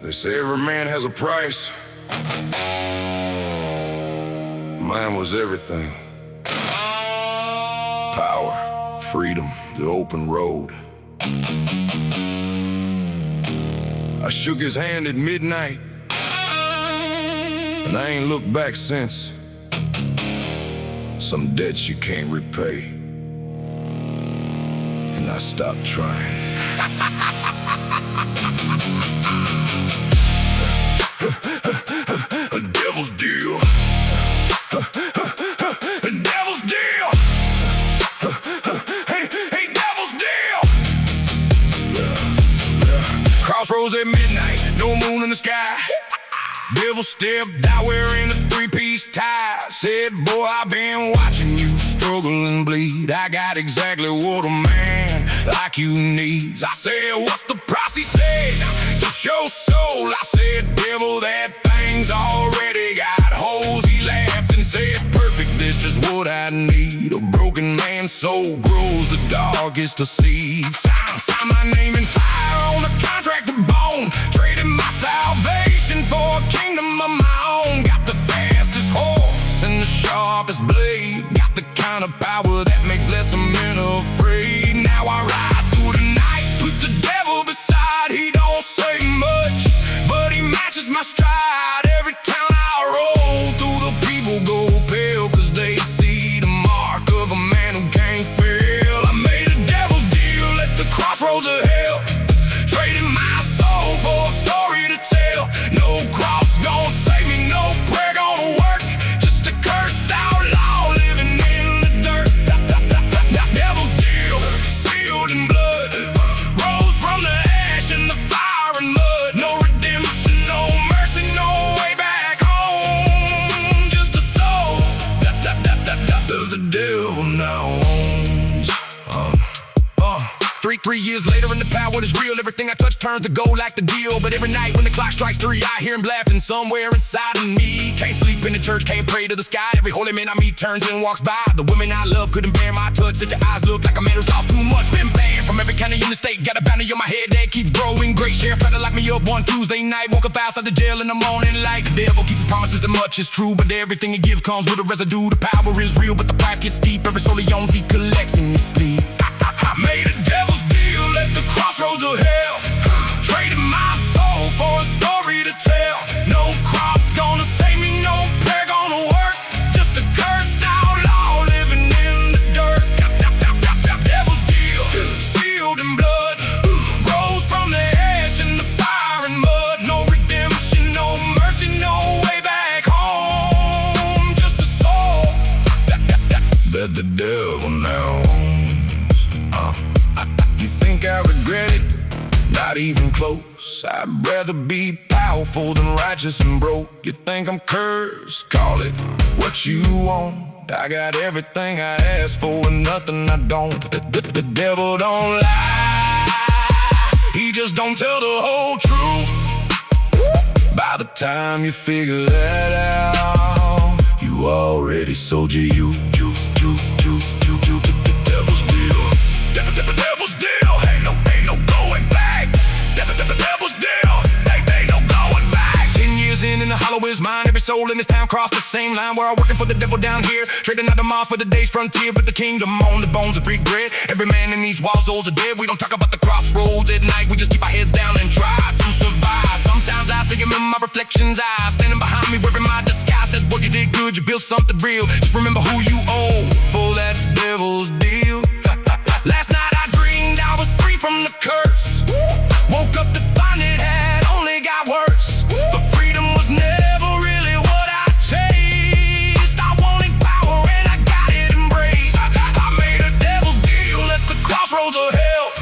They say every man has a price. Mine was everything. Power, freedom, the open road. I shook his hand at midnight, and I ain't looked back since. Some debts you can't repay, and I stopped trying. A devil's deal. A devil's deal. Hey, devil's deal. Crossroads at midnight, no moon in the sky. Devil stepped out wearing a three-piece tie. Said, boy, I've been watching you struggle and bleed. I got exactly what a man like you needs. I said, what's the price? He said, just your soul. I said, devil, that thing's already got holes. He laughed and said, perfect, this just what I need. A broken man's soul grows the darkest of seeds. Sign my name in fire on a contract of bone. Traded my salvation for a kingdom of my own. Got the fastest horse and the sharpest blade. Got the kind of power that makes lesser men afraid. Now I ride through the night, put the devil beside. He don't say much, but he matches my stride. Every town I roll through, the people go pale, cause they see the mark of a man who can't fail. I made a devil's deal at the crossroads of hell, trading my soul for a story to tell. No cross gonna save me, no prayer gonna work. Just a cursed outlaw living in the dirt. Devil's deal, sealed in blood, rose from the ash and the fire and mud. No redemption, no mercy, no way back home. Just a soul the devil now owns. Three years later, and the power is real. Everything I touch turns to gold like the deal. But every night when the clock strikes 3, I hear him laughing somewhere inside of me. Can't sleep in the church, can't pray to the sky. Every holy man I meet turns and walks by. The women I love couldn't bear my touch. Such your eyes look like a man who's lost too much. Been banned from every county in the state. Got a bounty on my head that keeps growing. Great sheriff tried to lock me up one Tuesday night. Woke up outside the jail in the morning light. The devil keeps his promises that much is true, but everything he gives comes with a residue. The power is real, but the price gets steep. Every soul he owns he collects in his sleep. I made a devil's deal at the crossroads of hell, trading my soul for a story to tell. No cross gonna save me, no prayer gonna work. Just a cursed outlaw living in the dirt. Devil's deal, sealed in blood, rose from the ash and the fire and mud. No redemption, no mercy, no way back home. Just a soul that the devil now owns. You think I regret it? Not even close. I'd rather be powerful than righteous and broke. You think I'm cursed? Call it what you want. I got everything I asked for and nothing I don't. The devil don't lie, he just don't tell the whole truth. By the time you figure that out, you already sold your youth. The devil's deal. The devil's deal. Ain't no going back. The devil's deal. Ain't no going back. 10 years in the hollow is mine. Every soul in this town crossed the same line. We're all working for the devil down here, trading out the miles for the day's frontier. But the kingdom on the bones of regret. Every man in these walls, souls are dead. We don't talk about the crossroads at night. We just keep our heads down and try to survive. Sometimes I see him in my reflection's eyes, standing behind me wearing my disguise. Says, boy, you did good, you built something real. Just remember who you owe for that devil's deal. Last night I dreamed I was free from the curse. Woke up to find it had only got worse. But freedom was never really what I chased. I wanted power and I got it embraced. I made a devil's deal at the crossroads of hell,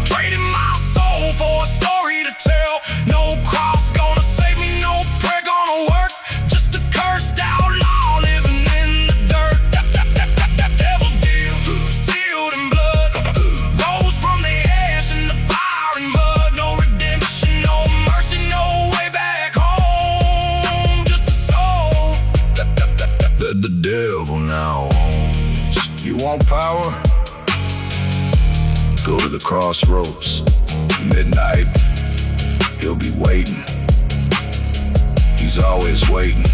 trading my soul for a story to tell. No cross gonna save me, no prayer gonna work. Just a cursed outlaw living in the dirt. Devil's deal, sealed in blood, rose from the ash and the fire and mud. No redemption, no mercy, no way back home. Just a soul that the devil now owns. You want power? Go to the crossroads. Midnight, he'll be waiting. he's always waiting.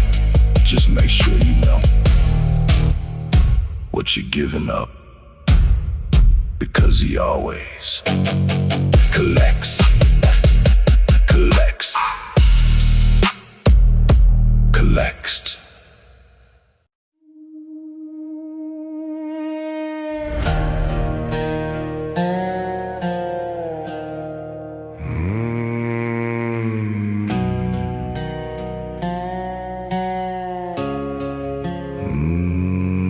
Just make sure you know what you're giving up, because he always collects, collects, collects.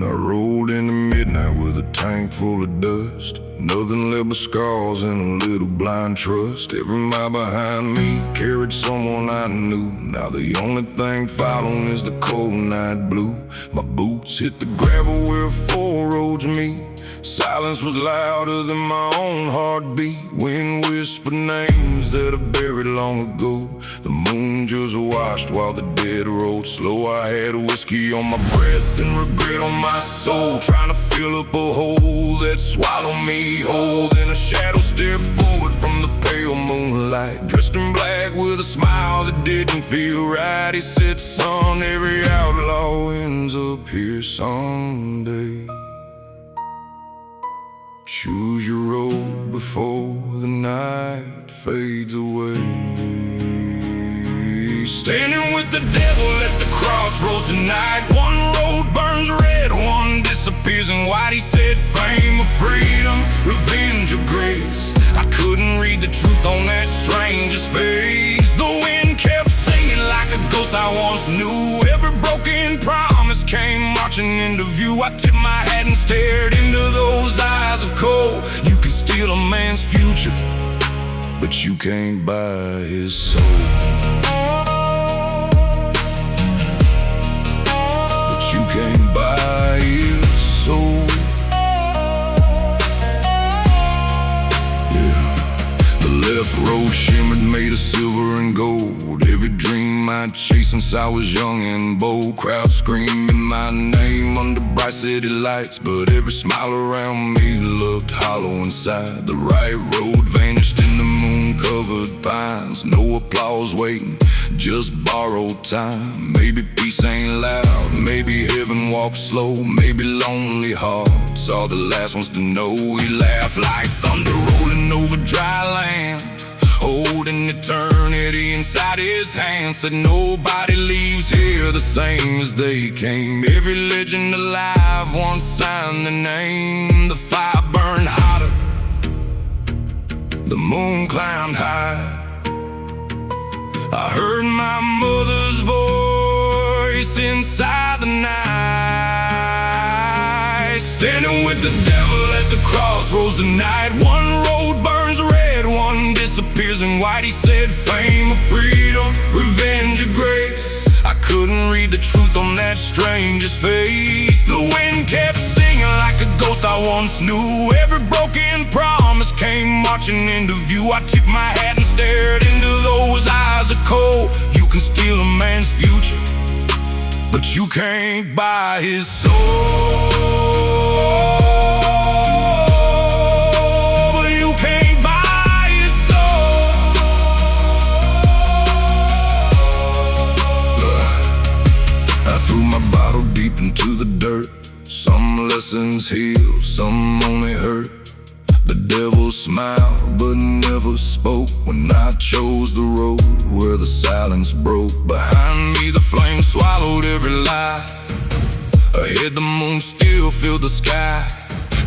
I rode into midnight with a tank full of dust. Nothing left but scars and a little blind trust. Every mile behind me carried someone I knew. Now the only thing following is the cold night blue. My boots hit the gravel where four roads meet. Silence was louder than my own heartbeat. Wind whispered names that are buried long ago. The moon just watched while the dead rode slow. I had whiskey on my breath and regret on my soul, trying to fill up a hole that swallowed me whole. Then a shadow stepped forward from the pale moonlight, dressed in black with a smile that didn't feel right. He said, son, every outlaw ends up here someday. Choose your road before the night fades away. Standing with the devil at the crossroads tonight. One road burns red, one disappears in white. He said, fame or freedom, revenge or grace. I couldn't read the truth on that stranger's face. The wind kept singing like a ghost I once knew. Every broken promise came marching into view. I tipped my hat and stared into those eyes of coal. You can steal a man's future, but you can't buy his soul. But you can't buy his soul. The left road shimmered, made of silver and gold. Every dream I'd chased since I was young and bold. Crowd screaming my name under bright city lights, but every smile around me looked hollow inside. The right road vanished in the moon-covered pines. No applause waiting, just borrowed time. Maybe peace ain't loud, maybe heaven walks slow. Maybe lonely hearts are the last ones to know. He laughed like thunder rolling over dry land, holding eternity inside his hand. Said nobody leaves here the same as they came. Every legend alive once signed their name. The fire burned hotter, the moon climbed high. I heard my mother's voice inside the night, standing with the devil at the crossroads tonight. One road burns red, one disappears in white. He said, fame or freedom, revenge or grace. I couldn't read the truth on that stranger's face. The wind kept singing like a ghost I once knew. Every broken promise came marching into view. I tipped my hat and stared into those eyes of coal. You can steal a man's future, but you can't buy his soul. But you can't buy his soul. I threw my bottle deep into the dirt. Some lessons heal, some only hurt. The devil smiled but never spoke when I chose the road where the silence broke. Behind me the flame swallowed every lie. Ahead the moon still filled the sky.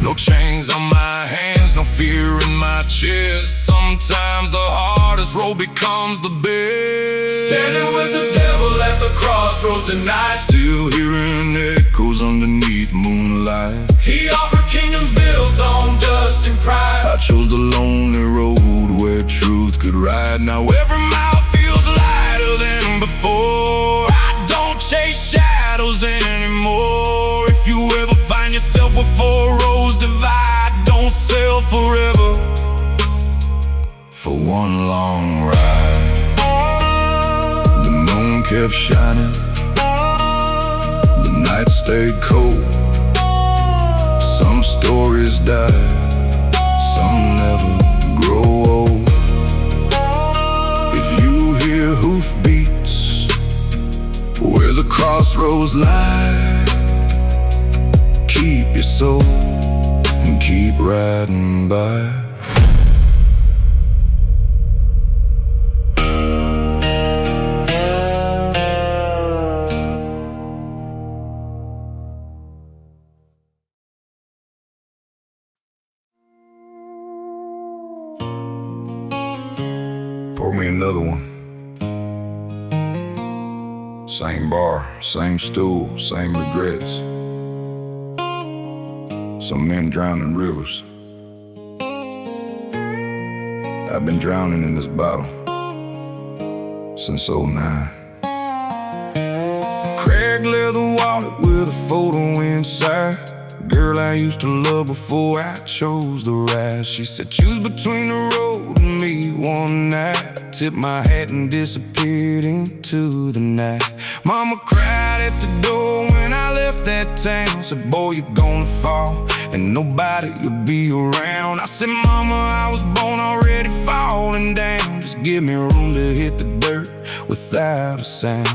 No chains on my hands, no fear in my chest. Sometimes the hardest road becomes the best. Standing with the devil at the crossroads tonight, still hearing echoes underneath moonlight. He offered kingdoms built on dust and pride. I chose the lonely road where truth could ride. Now every mile feels lighter than before. I don't chase shadows anymore. If you ever find yourself with four roads divide, don't sell forever for one long ride. The moon kept shining, the night stayed cold. Some stories die, some never grow old. If you hear hoofbeats crossroads lie. Keep your soul and keep riding by. Pour me another one. Same bar, same stool, same regrets. Some men drown in rivers. I've been drowning in this bottle since '09. Cracked leather wallet with a photo inside. Girl I used to love before I chose the ride. She said choose between the road and me one night. I tipped my hat and disappeared into the night. Mama cried at the door when I left that town. Said boy you're gonna fall and nobody will be around. I said mama I was born already falling down. Just give me room to hit the dirt without a sound.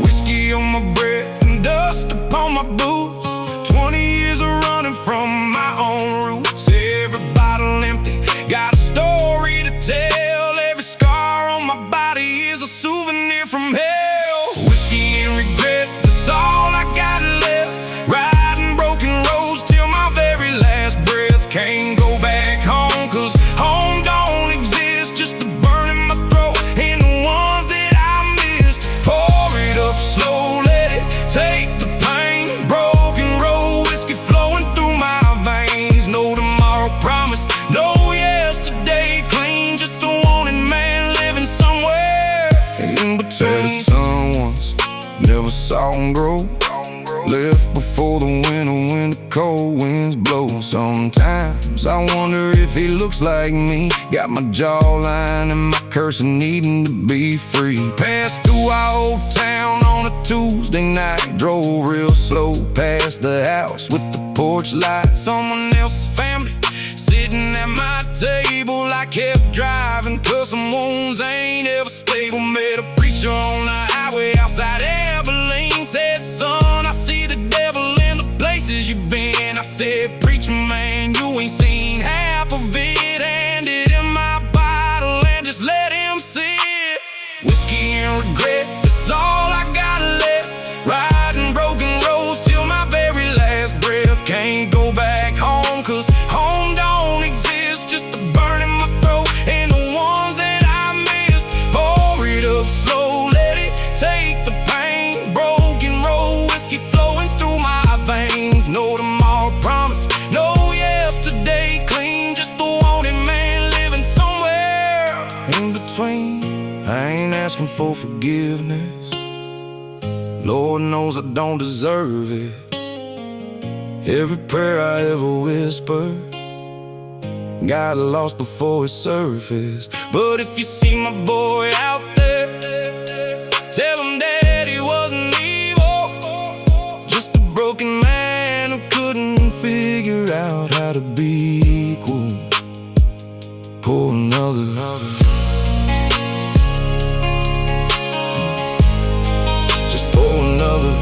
Whiskey on my breath and dust upon my boots. 20 years of running from my own roots. Every bottle empty, got a story to tell. Every scar on my body is a souvenir from hell. Whiskey and regret, that's all I got left. Riding broken roads till my very last breath. Can't go back home, cause home don't exist. Just the burn in my throat and the ones that I missed. Pour it up slow, let it take the pain. Broken road, whiskey flowing through my veins. No tomorrow promised, no yesterday clean. Just a wanted man living somewhere in between. Said the sun once, never saw him grow. Left before the winter when the cold winds blow. Sometimes I wonder if he looks like me. Got my jawline and my cursing needing to be free. Passed through our old town on a Tuesday night. Drove real slow past the house with the porch light. Someone else's family sitting at my table. I kept driving cause some wounds ain't ever stable. Met a preacher on the highway outside Abilene. Said son, I see the devil in the places you've been. I said preacher man, you ain't seen half of it. Handed him my bottle and just let him sit. Whiskey and regret, that's all I got left. Riding broken roads till my very last breath. Can't go back home cause home don't exist. Just the burn in my throat and the ones that I missed. Pour it up slow, let it take the pain. Broken road, whiskey flowing through my veins. No tomorrow promise, no yesterday clean. Just the wanted man living somewhere in between. I ain't asking for forgiveness, Lord knows I don't deserve it. Every prayer I ever whispered got lost before it surfaced. But if you see my boy out there, tell him that he wasn't evil. Just a broken man who couldn't figure out how to be equal. Pour another. Just pour another.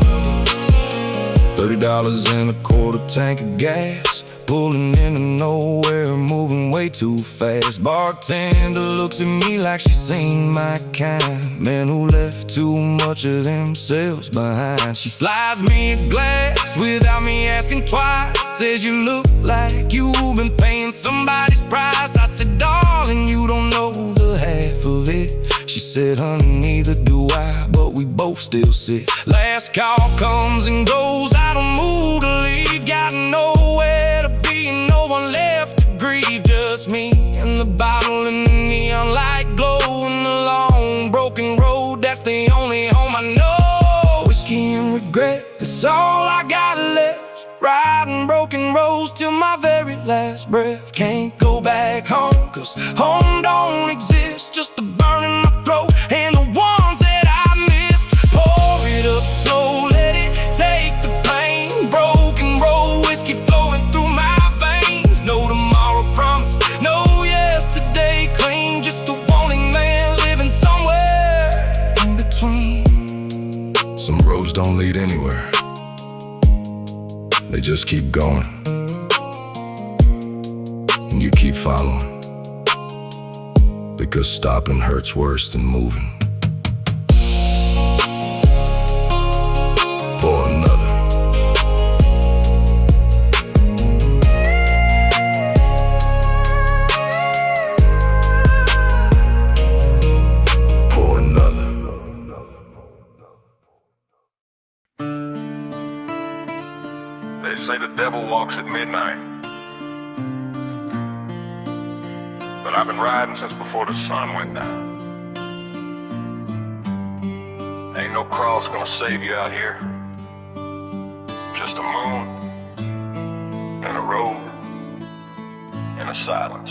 $30 and a quarter tank of gas. Pulling into nowhere, moving way too fast. Bartender looks at me like she's seen my kind. Man who left too much of themselves behind. She slides me a glass without me asking twice. Says you look like you've been paying somebody's price. I said darling, you don't know the half of it. She said honey, neither do I, but we both still sit. Last call comes and goes, I don't move to leave. Got nowhere to be and no one left to grieve. Just me and the bottle and the neon light glow. And the long broken road, that's the only home I know. Whiskey and regret, that's all I got left. Riding broken roads till my very last breath. Can't go back home cause home don't exist. Just the burn in my throat and the ones that I missed. Pour it up slow, let it take the pain. Broken road, whiskey flowing through my veins. No tomorrow promise, no yesterday clean. Just a wanting man living somewhere in between. Some roads don't lead They just keep going, and you keep following, because stopping hurts worse than moving. For another. For another. They say the devil walks at midnight, but I've been riding since before the sun went down. Ain't no cross gonna save you out here. Just a moon, and a road, and a silence.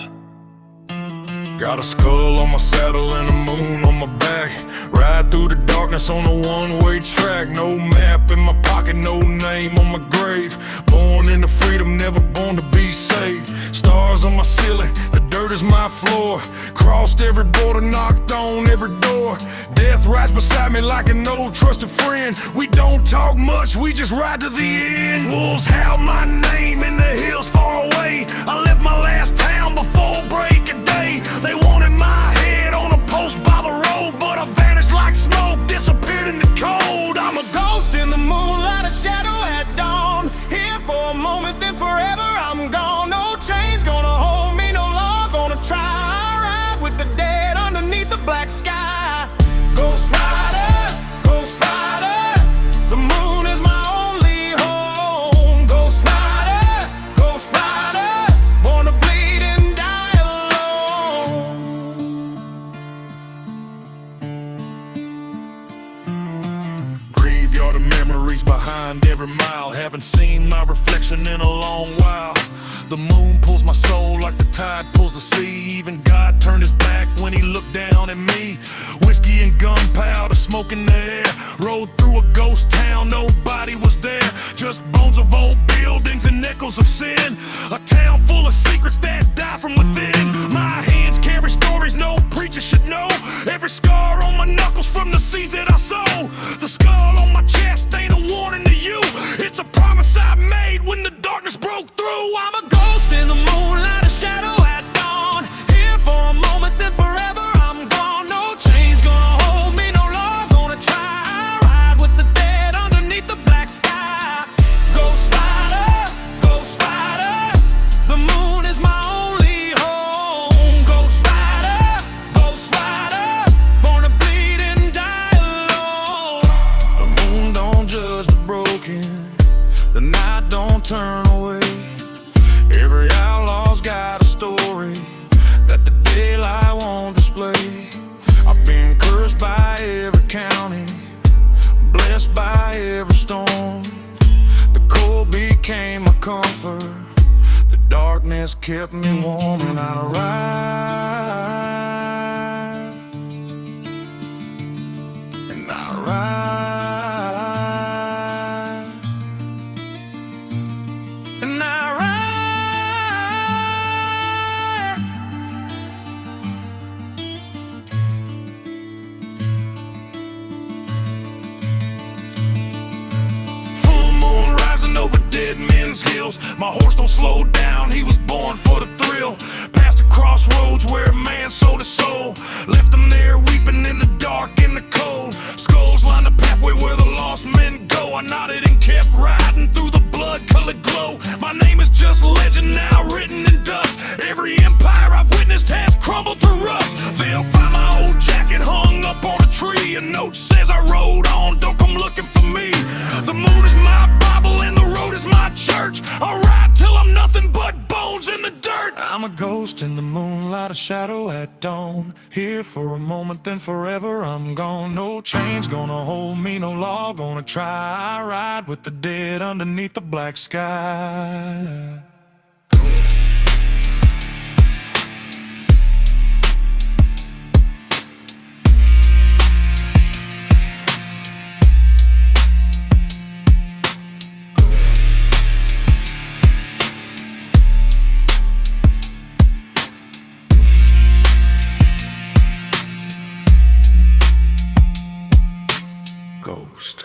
Got a skull on my saddle and a moon on my back. Ride through the darkness on a one-way track. No map in my pocket, no name on my grave. Born into freedom, never born to be saved. Stars on my ceiling, the dirt is my floor. Crossed every border, knocked on every door. Death rides beside me like an old trusted friend. We don't talk much, we just ride to the end. Wolves howl my name in the hills far away. I left my last town before break of day. They wanted my head on a post by the road, but I vanished like smoke, disappeared in the cold. I'm a ghost in the moonlight, a shadow at dawn. Here for a moment, then forever I'm gone. No chains gonna hold me, no law gonna try. I ride with the dead underneath the black sky. Ghost rider, ghost rider. The moon is my only home. Ghost rider, born to bleed and die alone. Graveyard of memories behind every mile. Haven't seen my reflection in a long while. The moon pulls my soul like the tide pulls the sea. Even God turned his back when he looked down at me. Whiskey and gunpowder, smoke in the air. Rode through a ghost town, nobody was there. Just bones of old buildings and echoes of sin. A town full of secrets that die from within. My hands carry stories no preacher should know. Every scar on my knuckles from the seeds that I sow. The skull on my chest ain't a warning to you. It's a promise I made when the darkness broke through. I'm a ghost in the moonlight, a shadow at dawn. Here for a moment, then forever I'm gone. No chains gonna hold me, no law gonna try. I ride with the dead underneath the black sky. Ghost rider, the moon is my only home. Ghost rider, born to bleed and die alone. The moon don't judge the broken, the night don't turn away. Every outlaw's got a story that the daylight won't display. I've been cursed by every county, blessed by every storm. The cold became my comfort, the darkness kept me warm, and I ride, and I ride, and I ride. Full moon rising over dead men's hills. My horse don't slow down, he was born for the thrill. Past the crossroads where a man sold his soul. Left him there weeping in the dark, in the cold. Skulls line the pathway where the lost men go. I nodded and kept riding through the blood-colored glow. My name is just legend now, written in dust. Every empire I've witnessed has crumbled to rust. They'll find my old jacket hung up on a tree. A note says I rode on, don't come looking for me. The moon is my Bible and the road is my church. I'll ride till I'm nothing but bones in the dirt. I'm a ghost in the moonlight, a shadow at dawn. Here for a moment, then forever I'm gone. No chains gonna hold me, no law gonna try. I ride with the dead underneath the black sky. Ghost.